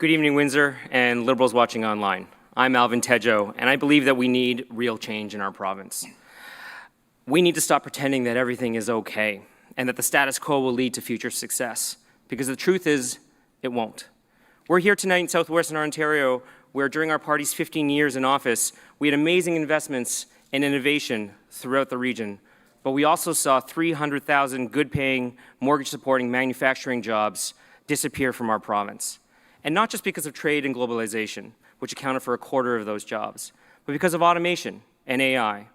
Good evening, Windsor and Liberals watching online. I'm Alvin Tejo, and I believe that we need real change in our province. We need to stop pretending that everything is okay and that the status quo will lead to future success, because the truth is, it won't. We're here tonight in southwestern Ontario, where during our party's 15 years in office, we had amazing investments and innovation throughout the region, but we also saw 300,000 good-paying, mortgage-supporting manufacturing jobs disappear from our province. And not just because of trade and globalization, which accounted for a quarter of those jobs, but because of automation and AI.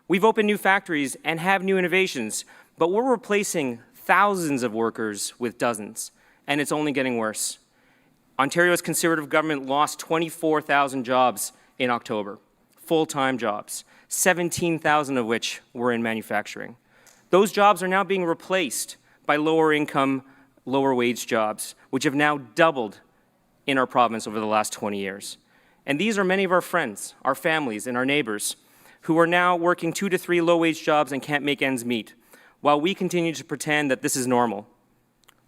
We've opened new factories and have new innovations, but we're replacing thousands of workers with dozens, and it's only getting worse. Ontario's Conservative government lost 24,000 jobs in October, full-time jobs, 17,000 of which were in manufacturing. Those jobs are now being replaced by lower-income, lower-wage jobs, which have now doubled in our province over the last 20 years. And these are many of our friends, our families, and our neighbors who are now working 2 to 3 low-wage jobs and can't make ends meet, while we continue to pretend that this is normal.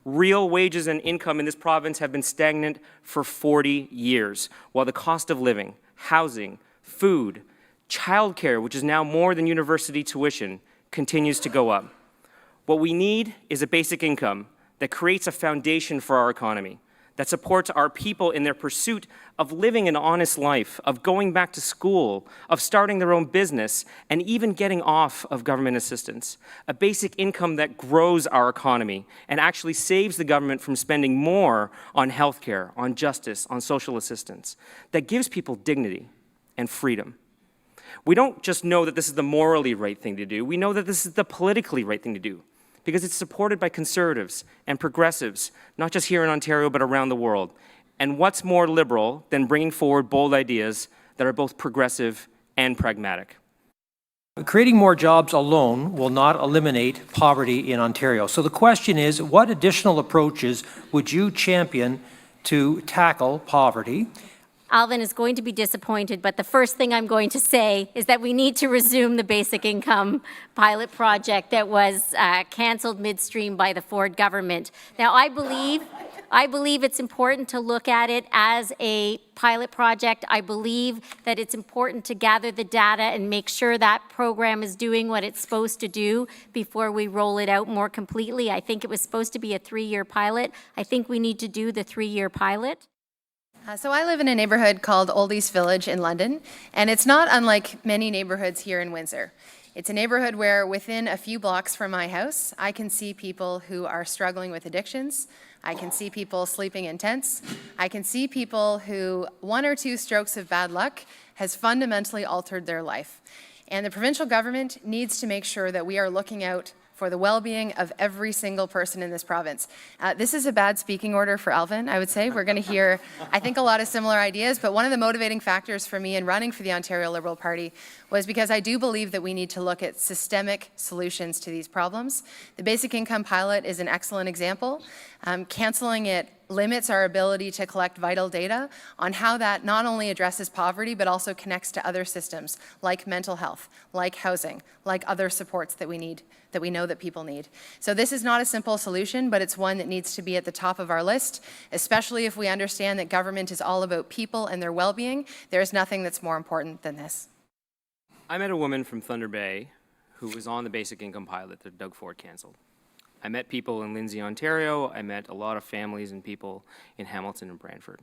Real wages and income in this province have been stagnant for 40 years, while the cost of living, housing, food, childcare, which is now more than university tuition, continues to go up. What we need is a basic income that creates a foundation for our economy, that supports our people in their pursuit of living an honest life, of going back to school, of starting their own business, and even getting off of government assistance. A basic income that grows our economy and actually saves the government from spending more on healthcare, on justice, on social assistance, that gives people dignity and freedom. We don't just know that this is the morally right thing to do, we know that this is the politically right thing to do, because it's supported by Conservatives and Progressives, not just here in Ontario, but around the world. And what's more liberal than bringing forward bold ideas that are both progressive and pragmatic? Creating more jobs alone will not eliminate poverty in Ontario. So the question is, what additional approaches would you champion to tackle poverty? Alvin is going to be disappointed, but the first thing I'm going to say is that we need to resume the basic income pilot project that was canceled midstream by the Ford government. Now, I believe it's important to look at it as a pilot project. I believe that it's important to gather the data and make sure that program is doing what it's supposed to do before we roll it out more completely. I think it was supposed to be a 3-year pilot. I think we need to do the 3-year pilot. So I live in a neighborhood called Old East Village in London, and it's not unlike many neighborhoods here in Windsor. It's a neighborhood where within a few blocks from my house, I can see people who are struggling with addictions. I can see people sleeping in tents. I can see people who 1 or 2 strokes of bad luck has fundamentally altered their life. And the provincial government needs to make sure that we are looking out for the well-being of every single person in this province. This is a bad speaking order for Alvin, I would say. We're going to hear, I think, a lot of similar ideas, but one of the motivating factors for me in running for the Ontario Liberal Party was because I do believe that we need to look at systemic solutions to these problems. The basic income pilot is an excellent example. Canceling it limits our ability to collect vital data on how that not only addresses poverty, but also connects to other systems like mental health, like housing, like other supports that we need, that we know that people need. So this is not a simple solution, but it's one that needs to be at the top of our list, especially if we understand that government is all about people and their well-being. There is nothing that's more important than this. I met a woman from Thunder Bay who was on the basic income pilot that Doug Ford canceled. I met people in Lindsay, Ontario. I met a lot of families and people in Hamilton and Brantford.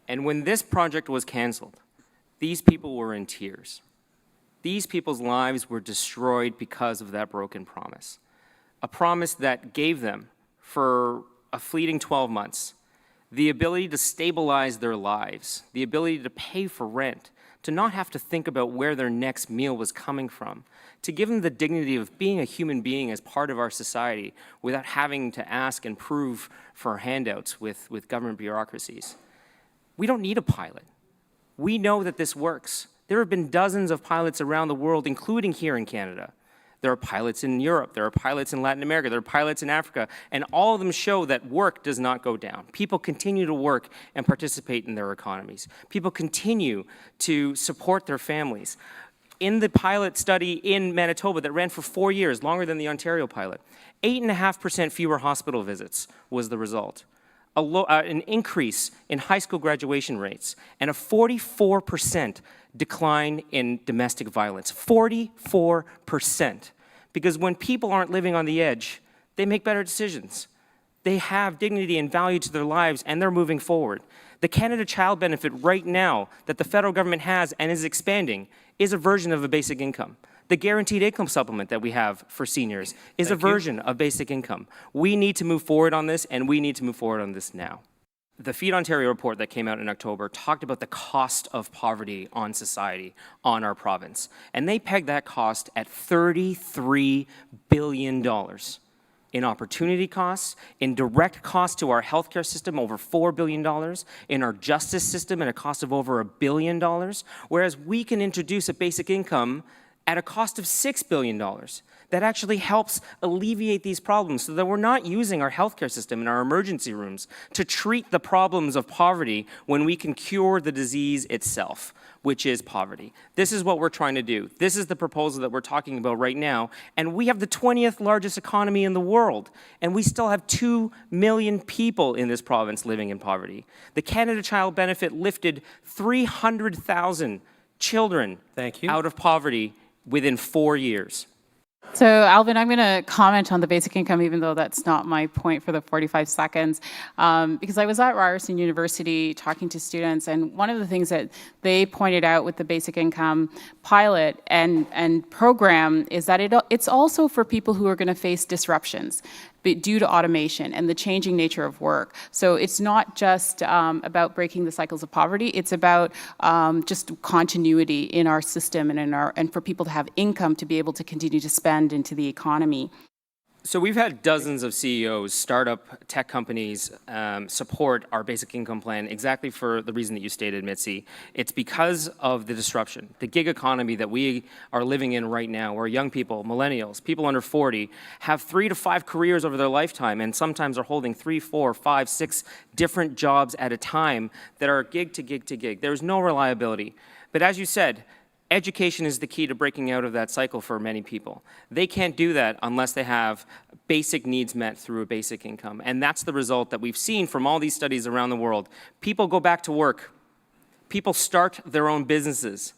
And when this project was canceled, these people were in tears. These people's lives were destroyed because of that broken promise. A promise that gave them, for a fleeting 12 months, the ability to stabilize their lives, the ability to pay for rent, to not have to think about where their next meal was coming from, to give them the dignity of being a human being as part of our society without having to ask and prove for handouts with government bureaucracies. We don't need a pilot. We know that this works. There have been dozens of pilots around the world, including here in Canada. There are pilots in Europe, there are pilots in Latin America, there are pilots in Africa, and all of them show that work does not go down. People continue to work and participate in their economies. People continue to support their families. In the pilot study in Manitoba that ran for 4 years, longer than the Ontario pilot, 8.5% fewer hospital visits was the result. an increase in high school graduation rates, and a 44% decline in domestic violence. 44%. Because when people aren't living on the edge, they make better decisions. They have dignity and value to their lives, and they're moving forward. The Canada Child Benefit right now that the federal government has and is expanding is a version of a basic income. The guaranteed income supplement that we have for seniors is a version of basic income. We need to move forward on this, and we need to move forward on this now. The Feed Ontario report that came out in October talked about the cost of poverty on society, on our province. And they pegged that cost at $33 billion in opportunity costs, in direct costs to our healthcare system, over $4 billion, in our justice system at a cost of over $1 billion, whereas we can introduce a basic income at a cost of $6 billion that actually helps alleviate these problems so that we're not using our healthcare system and our emergency rooms to treat the problems of poverty when we can cure the disease itself, which is poverty. This is what we're trying to do. This is the proposal that we're talking about right now, and we have the 20th largest economy in the world, and we still have 2 million people in this province living in poverty. The Canada Child Benefit lifted 300,000 children out of poverty within 4 years. So, Alvin, I'm going to comment on the basic income, even though that's not my point for the 45 seconds, because I was at Ryerson University talking to students, and one of the things that they pointed out with the basic income pilot and program is that it's also for people who are going to face disruptions due to automation and the changing nature of work. So it's not just about breaking the cycles of poverty, it's about just continuity in our system and for people to have income to be able to continue to spend into the economy. So we've had dozens of CEOs, startup tech companies support our basic income plan exactly for the reason that you stated, Mitzi. It's because of the disruption, the gig economy that we are living in right now, where young people, millennials, people under 40, have 3 to 5 careers over their lifetime and sometimes are holding 3, 4, 5, 6 different jobs at a time that are gig to gig to gig. There's no reliability. But as you said, education is the key to breaking out of that cycle for many people. They can't do that unless they have basic needs met through a basic income. And that's the result that we've seen from all these studies around the world. People go back to work. People start their own businesses.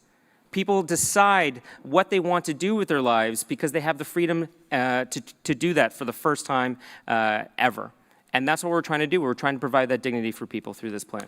People decide what they want to do with their lives because they have the freedom to do that for the first time ever. And that's what we're trying to do. We're trying to provide that dignity for people through this plan.